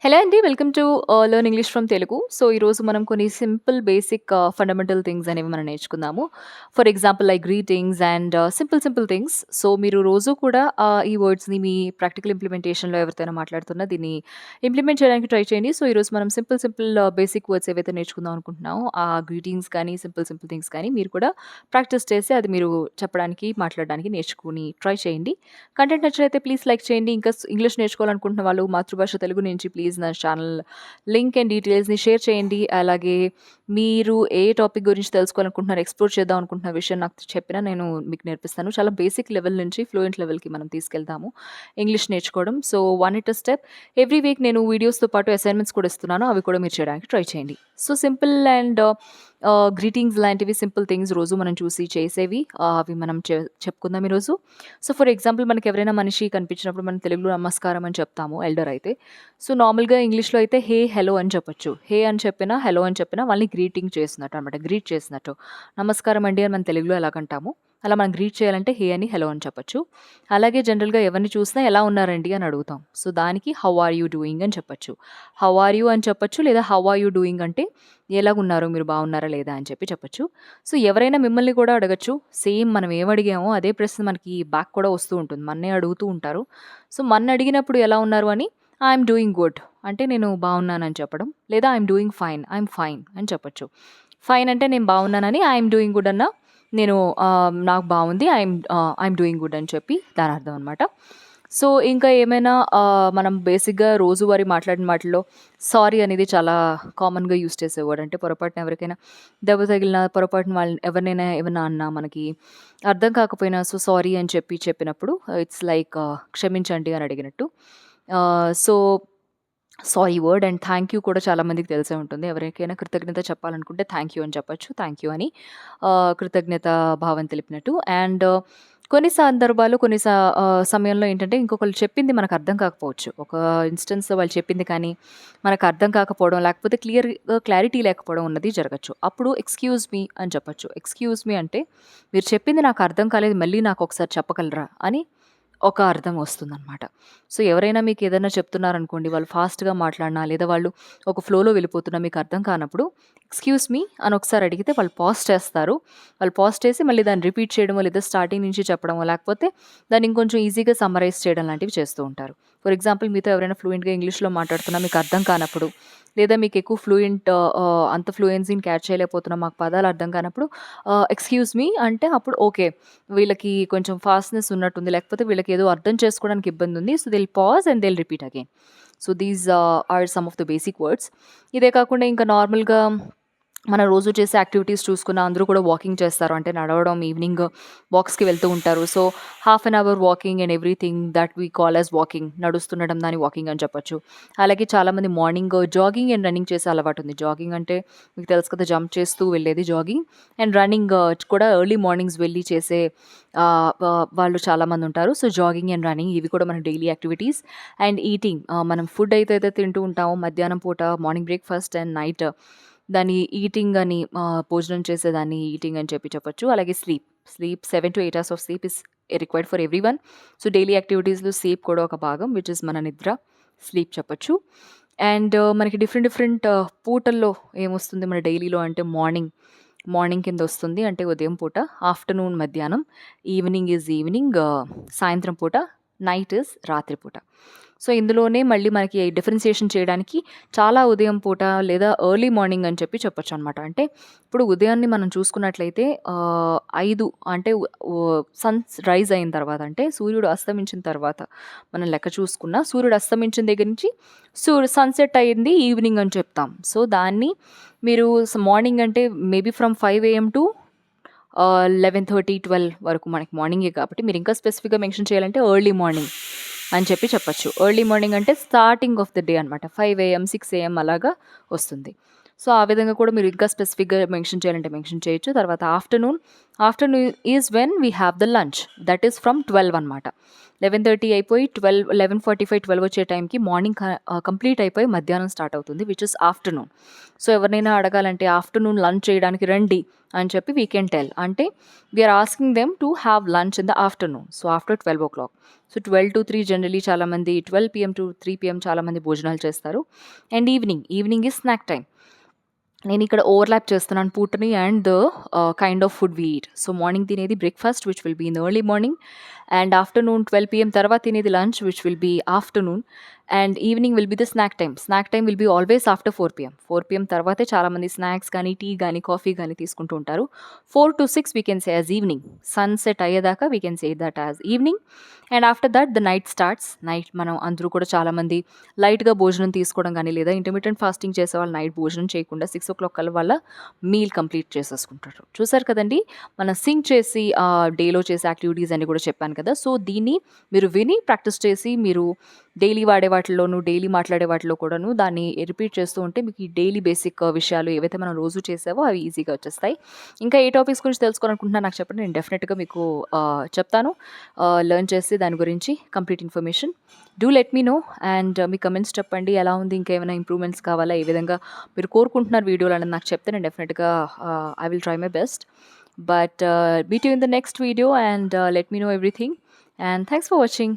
Hello అండి. Welcome to learn English from Telugu. So, ఈరోజు మనం కొన్ని సింపుల్, బేసిక్ ఫండమెంటల్ థింగ్స్ అనేవి మనం నేర్చుకుందాము. For example like greetings and simple things. So, మీరు రోజు కూడా ఈ వర్డ్స్‌ని మీ ప్రాక్టికల్ ఇంప్లిమెంటేషన్‌లో ఎవరితోనైనా మాట్లాడుతున్నా దీన్ని ఇంప్లిమెంట్ చేయడానికి ట్రై చేయండి. సో, ఈరోజు మనం సింపుల్ బేసిక్ వర్డ్స్ ఏవైతే నేర్చుకుందాం అనుకుంటున్నామో, ఆ గ్రీటింగ్స్ కానీ, సింపుల్ థింగ్స్ కానీ మీరు కూడా ప్రాక్టీస్ చేసి అది మీరు చెప్పడానికి, మాట్లాడడానికి నేర్చుకొని ట్రై చేయండి. కంటెంట్ నచ్చినట్లయితే ప్లీజ్ లైక్ చేయండి. ఇంకా ఇంగ్లీష్ నేర్చుకోవాలనుకుంటున్న వాళ్ళు మాతృభాష తెలుగు నుంచి ప్లీజ్ నా ఛానల్ లింక్ అండ్ డీటెయిల్స్‌ని షేర్ చేయండి. అలాగే మీరు ఏ టాపిక్ గురించి తెలుసుకోవాలనుకుంటున్నారు, ఎక్స్‌ప్లోర్ చేద్దాం అనుకుంటున్న విషయం నాకు చెప్పినా నేను మీకు నేర్పిస్తాను. చాలా బేసిక్ లెవెల్ నుంచి ఫ్లూయెంట్ లెవెల్‌కి మనం తీసుకెళ్తాము ఇంగ్లీష్ నేర్చుకోవడం. So, one at a step. Every week నేను వీడియోస్‌తో పాటు అసైన్‌మెంట్స్ కూడా ఇస్తున్నాను. అవి కూడా మీరు చేయడానికి ట్రై చేయండి. సో, సింపుల్ అండ్ గ్రీటింగ్స్ లాంటివి సింపుల్ థింగ్స్ రోజు మనం చూసి చేసేవి అవి మనం చెప్పుకుందాం ఈరోజు. సో, ఫర్ ఎగ్జాంపుల్ మనకి ఎవరైనా మనిషి కనిపించినప్పుడు మనం తెలుగులో నమస్కారం అని చెప్తాము ఎల్డర్ అయితే. సో, నార్మల్‌గా ఇంగ్లీష్‌లో అయితే హే, హలో అని చెప్పొచ్చు. హే అని చెప్పినా, హలో అని చెప్పినా వాళ్ళని గ్రీటింగ్ చేసినట్టు అనమాట. గ్రీట్ చేసినట్టు. నమస్కారం అండి అని మనం తెలుగులో ఎలాగంటామో, అలా మనం గ్రీట్ చేయాలంటే హే అని, హలో అని చెప్పొచ్చు. అలాగే జనరల్‌గా ఎవరిని చూసినా ఎలా ఉన్నారండి అని అడుగుతాం. సో, దానికి హౌ ఆర్ యూ డూయింగ్ అని చెప్పొచ్చు. హౌ ఆర్ యూ అని చెప్పొచ్చు. లేదా హౌ ఆర్ యూ డూయింగ్ అంటే ఎలాగున్నారు, మీరు బాగున్నారా లేదా అని చెప్పొచ్చు. సో, ఎవరైనా మిమ్మల్ని కూడా అడగొచ్చు. సేమ్ మనం ఏమడిగామో అదే ప్రశ్న మనకి బ్యాక్ కూడా వస్తూ ఉంటుంది. మన్నే అడుగుతూ ఉంటారు. సో, అడిగినప్పుడు ఎలా ఉన్నారు అని ఐయామ్ డూయింగ్ గుడ్ అంటే నేను బాగున్నానని చెప్పడం. లేదా I'm doing fine, I'm fine అని చెప్పొచ్చు. ఫైన్ అంటే నేను బాగున్నానని, ఐయామ్ డూయింగ్ గుడ్ అన్నా నేను నాకు బాగుంది. ఐయామ్ డూయింగ్ గుడ్ అని చెప్పి దాని అర్థం అనమాట. సో, ఇంకా ఏమైనా మనం బేసిక్‌గా రోజువారీ మాట్లాడిన వాటిలో సారీ అనేది చాలా కామన్‌గా యూజ్ చేసే వర్డ్. అంటే పొరపాటున ఎవరికైనా దెబ్బ తగిలినా, పొరపాటున వాళ్ళని ఎవరినైనా ఏమన్నా అన్నా మనకి అర్థం కాకపోయినా సో, సారీ అని చెప్పినప్పుడు ఇట్స్ లైక్ క్షమించండి అని అడిగినట్టు. So, sorry word and thank you కూడా చాలా మందికి తెలిసే ఉంటుంది. ఎవరికైనా కృతజ్ఞత చెప్పాలనుకుంటే థ్యాంక్ యూ అని చెప్పొచ్చు. థ్యాంక్ యూ అని కృతజ్ఞత భావం తెలిపినట్టు. అండ్ కొన్ని సందర్భాలు సమయంలో ఏంటంటే ఇంకొకళ్ళు చెప్పింది మనకు అర్థం కాకపోవచ్చు. ఒక ఇన్‌స్టెన్స్‌లో వాళ్ళు చెప్పింది కానీ మనకు అర్థం కాకపోవడం, లేకపోతే క్లారిటీ లేకపోవడం ఉన్నది జరగచ్చు. అప్పుడు ఎక్స్‌క్యూజ్ మీ అని చెప్పొచ్చు. ఎక్స్‌క్యూజ్ మీ అంటే మీరు చెప్పింది నాకు అర్థం కాలేదు. మళ్ళీ నాకు ఒకసారి చెప్పగలరా అని ఒక అర్థం వస్తుందనమాట. సో, ఎవరైనా మీకేదైనా చెప్తున్నారనుకోండి, వాళ్ళు ఫాస్ట్‌గా మాట్లాడినా, లేదా వాళ్ళు ఒక ఫ్లోలో వెళ్ళిపోతున్నా మీకు అర్థం కానప్పుడు, ఎక్స్‌క్యూజ్ మీ అని ఒకసారి అడిగితే వాళ్ళు పాజ్ చేస్తారు. వాళ్ళు పాజ్ చేసి మళ్ళీ దాన్ని రిపీట్ చేయడమో, లేదా స్టార్టింగ్ నుంచి చెప్పడమో, లేకపోతే దాన్ని ఇంకొంచెం ఈజీగా సమ్మరైజ్ చేయడం లాంటివి చేస్తూ ఉంటారు. ఫర్ ఎగ్జాంపుల్ మీతో ఎవరైనా ఫ్లూయెంట్‌గా ఇంగ్లీష్‌లో మాట్లాడుతున్నా మీకు అర్థం కానప్పుడు, లేదా మీకు ఎక్కువ అంత ఫ్లూయెన్సీని క్యాచ్ చేయలేకపోతున్నా, మాకు పదాలు అర్థం కానప్పుడు ఎక్స్‌క్యూజ్ మీ అంటే అప్పుడు ఓకే. వీళ్ళకి కొంచెం ఫాస్ట్‌నెస్ ఉన్నట్టుంది. లేకపోతే వీళ్ళకేదో అర్థం చేసుకోవడానికి ఇబ్బందుంది. So, they'll pause and they'll repeat again. So, these are some of the basic words. ఇదే కాకుండా ఇంకా నార్మల్‌గా మనం రోజు చేసే యాక్టివిటీస్ చూసుకున్న అందరూ కూడా వాకింగ్ చేస్తారు. అంటే నడవడం, ఈవినింగ్ వాక్స్‌కి వెళ్తూ ఉంటారు. So, half an hour walking and everything that we call as walking. నడుస్తుండడం దాన్ని వాకింగ్ అని చెప్పొచ్చు. అలాగే చాలామంది మార్నింగ్ జాగింగ్ అండ్ రన్నింగ్ చేసే అలవాటుంది. జాగింగ్ అంటే మీకు తెలుసు కదా! జంప్ చేస్తూ వెళ్ళేది జాగింగ్. అండ్ రన్నింగ్ కూడా ఎర్లీ మార్నింగ్స్ వెళ్ళి చేసే వాళ్ళు చాలామందుంటారు. సో, జాగింగ్ అండ్ రన్నింగ్ ఇవి కూడా మన డైలీ యాక్టివిటీస్. అండ్ ఈటింగ్ మనం ఫుడ్ అయితే తింటూ ఉంటామో మధ్యాహ్నం పూట మార్నింగ్ బ్రేక్‌ఫాస్ట్ అండ్ నైట్ దాన్ని ఈటింగ్ అని భోజనం చేసేదాన్ని ఈటింగ్ అని చెప్పొచ్చు. అలాగే sleep 7-8 hours of sleep is required for everyone. So, daily యాక్టివిటీస్‌లో స్లీప్ కూడా ఒక భాగం విచ్ ఇస్ మన నిద్ర. స్లీప్ చెప్పొచ్చు. అండ్ మనకి డిఫరెంట్ పూటల్లో ఏమొస్తుంది మన డైలీలో అంటే మార్నింగ్ కింద వస్తుంది. అంటే ఉదయం పూట, ఆఫ్టర్‌నూన్ మధ్యాహ్నం, ఈవినింగ్ సాయంత్రం పూట, నైట్ ఈజ్ రాత్రి పూట. సో, ఇందులోనే మళ్ళీ మనకి డిఫరెన్షియేషన్ చేయడానికి చాలా ఉదయం పూట లేదా ఎర్లీ మార్నింగ్ అని చెప్పొచ్చనమాట. అంటే ఇప్పుడు ఉదయాన్ని మనం చూసుకున్నట్లయితే 5 అంటే సన్స్ రైజ్ అయిన తర్వాత అంటే సూర్యుడు అస్తమించిన తర్వాత మనం లెక్క చూసుకున్న సూర్యుడు అస్తమించిన దగ్గర నుంచి సన్‌సెట్ అయింది ఈవినింగ్ అని చెప్తాం. సో, దాన్ని మీరు మార్నింగ్ అంటే మేబీ ఫ్రమ్ 5 AM టు 11:30, 12 వరకు మనకి మార్నింగే కాబట్టి మీరు ఇంకా స్పెసిఫిక్‌గా మెన్షన్ చేయాలంటే ఎర్లీ మార్నింగ్ అని చెప్పొచ్చు. ఎర్లీ మార్నింగ్ అంటే స్టార్టింగ్ ఆఫ్ ద డే అనమాట. 5 AM, 6 AM అలాగా వస్తుంది. సో, ఆ విధంగా కూడా మీరు ఇంకా స్పెసిఫిక్‌గా మెన్షన్ చేయాలంటే మెన్షన్ చేయొచ్చు. తర్వాత afternoon is when we have the lunch. That is from 12 అనమాట. 11:30 అయిపోయి 11:45, 12 వచ్చే టైంకి మార్నింగ్ కంప్లీట్ అయిపోయి మధ్యాహ్నం స్టార్ట్ అవుతుంది. Which is afternoon. సో, ఎవరినైనా అడగాలంటే ఆఫ్టర్‌నూన్ లంచ్ చేయడానికి రండి అని చెప్పి వీ కెన్ టెల్. అంటే we are asking them to have lunch in the afternoon. So, after 12:00. So, 12-3 generally చాలామంది 12 పీఎం టు 3 పీఎం చాలామంది భోజనాలు చేస్తారు. And evening is snack time. నేను ఇక్కడ ఓవర్‌లాప్ చేస్తున్నాను పూటని and the kind of food we eat. So, morning తినేది breakfast which will be in early morning. And afternoon 12 PM తర్వాత తినేది lunch which will be afternoon. And evening will be the snack time. Snack time will be always after 4 PM. 4 PM తర్వాతే చాలామంది snacks గానీ, tea గానీ, coffee గానీ తీసుకుంటూ ఉంటారు. 4-6 we can say as evening. Sunset అయ్యేదాకా we can say that as evening. And after that the night starts. Night మనం అందరూ కూడా చాలామంది లైట్‌గా భోజనం తీసుకోవడం గానీ, లేదా ఇంటర్మిటెంట్ ఫాస్టింగ్ చేసేవాళ్ళు నైట్ భోజనం చేయకుండా 6:00 కల్లా వాళ్ళ మీల్ కంప్లీట్ చేసేసుకుంటారు. చూసారు కదండీ! మనం సింక్ చేసి డేలో చేసే యాక్టివిటీస్ అన్నీ కూడా చెప్పాను కదా! సో, దీన్ని మీరు విని ప్రాక్టీస్ చేసి మీరు డైలీ వాడే వాటిల్లోనూ, డైలీ మాట్లాడే వాటిలో కూడాను దాన్ని రిపీట్ చేస్తూ ఉంటే మీకు ఈ డైలీ బేసిక్ విషయాలు ఏవైతే మనం రోజు చేసావో అవి ఈజీగా వచ్చేస్తాయి. ఇంకా ఏ టాపిక్స్ గురించి తెలుసుకోవాలనుకుంటున్నారో నాకు చెప్పండి. నేను డెఫినెట్‌గా మీకు చెప్తాను. లెర్న్ చేసి దాని గురించి complete information. Do let me know and మీ కమెంట్స్ చెప్పండి. ఎలా ఉంది? ఇంకా ఏమైనా ఇంప్రూవ్‌మెంట్స్ కావాలా? ఏ విధంగా మీరు కోరుకుంటున్నారు వీడియోలు అనేది నాకు చెప్తే నేను డెఫినెట్‌గా I will try my best. But meet you in the next video and let me know everything. And thanks for watching.